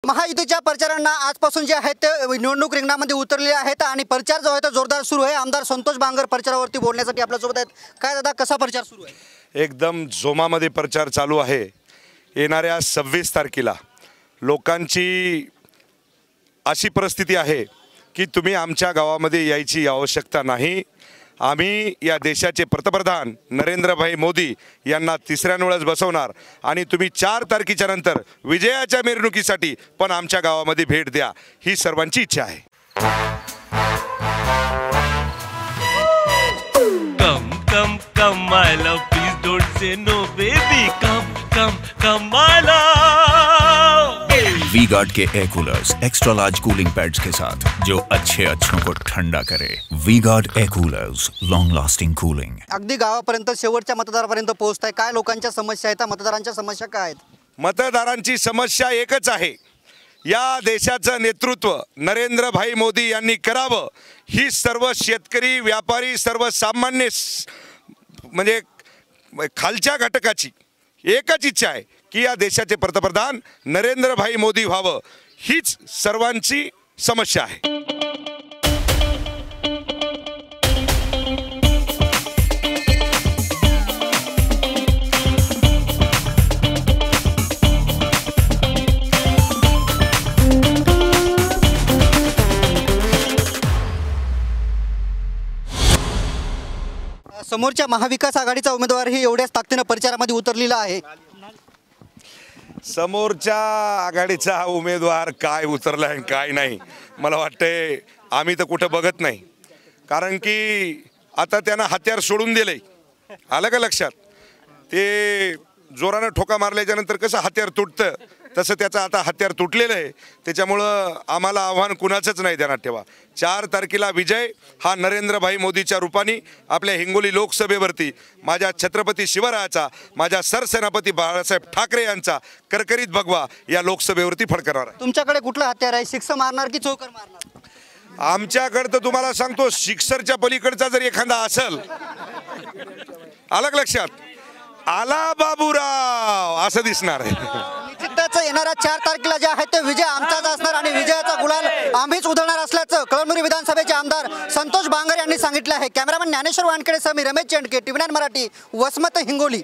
महायुतीच्या प्रचारांना आजपासून जे आहेत ते निवडणूक रिंगणामध्ये उतरलेले आहेत आणि प्रचार जो आहे तो जोरदार सुरू आहे। आमदार संतोष बांगर प्रचारावरती बोलण्यासाठी आपल्यासोबत आहेत। काय दादा, कसा प्रचार सुरू आहे? एकदम जोमामध्ये प्रचार चालू आहे। येणाऱ्या 26 तारखेला लोकांची अशी परिस्थिती आहे की तुम्ही आमच्या गावामध्ये यायची आवश्यकता नाही। आम्ही या देशाचे पंतप्रधान नरेंद्रभाई मोदी यांना तिसऱ्या वेळेस बसवणार आणि तुम्ही 4 तारखेच्या नंतर विजयाच्या मिरवणुकीसाठी पण आमच्या गावामध्ये भेट द्या, ही सर्वांची इच्छा आहे। Come, come, come, my love, please don't say no, baby. Come, come, come, my love. V Guard के air coolers extra large cooling pads के साथ जो अच्छों को ठंडा करे। V Guard air coolers, long lasting cooling. अगदी गावापर्यंत शेवटच्या मतदारापर्यंत पोहोचताय, काय लोकांच्या समस्या आहेत, मतदारांच्या समस्या काय आहेत? मतदारांची समस्या एकच आहे, या देशाचं नेतृत्व नरेंद्रभाई मोदी यांनी करावं। ही सर्व शेतकरी, व्यापारी, सर्वसामान्य म्हणजे खालच्या घटकाची एकच इच्छा आहे की या देशाचे पंतप्रधान नरेंद्रभाई मोदी व्हावं, हीच सर्वांची समस्या आहे। समोरच्या महाविकास आघाडीचा उमेदवारही एवढ्याच ताकदीने प्रचारामध्ये उतरलेला आहे। समोरच्या आघाडीचा उमेदवार काय उतरला आहे काय नाही, मला वाटते आम्ही तर कुठं बघत नाही। कारण की आता त्यांना हत्यार सोडून दिले, आलं का लक्षात? ते जोरानं ठोका मारल्याच्या नंतर कसं हत्यार तुटतं तसं त्याचं आता हत्यार तुटलेलं आहे। त्याच्यामुळं आम्हाला आव्हान कुणाचंच नाही ध्यानात ठेवा। 4 तारखेला विजय हा नरेंद्रभाई मोदीच्या रूपाने आपल्या हिंगोली लोकसभेवरती माझ्या छत्रपती शिवरायाचा, माझ्या सरसेनापती बाळासाहेब ठाकरे यांचा करकरीत भगवा या लोकसभेवरती फडकणार आहे। तुमच्याकडे कुठलं हत्यार आहे? सिक्स मारणार की चौकर मारणार? आमच्याकडे तर तुम्हाला सांगतो, सिक्सरच्या पलीकडचा जर एखादा असेल, आलं का लक्षात? आला बाबूराव असं दिसणार आहे। निश्चितच येणाऱ्या 4 तारखेला जे आहे ते विजय आमचाच असणार आणि विजयाचा गुलाल आम्हीच उधळणार असल्याचं कळमनुरी विधानसभेचे आमदार संतोष बांगर यांनी सांगितलं आहे। कॅमेरामन ज्ञानेश्वर वानखेडेसह मी रमेश चेंडके, TV9 मराठी, वसमत, हिंगोली।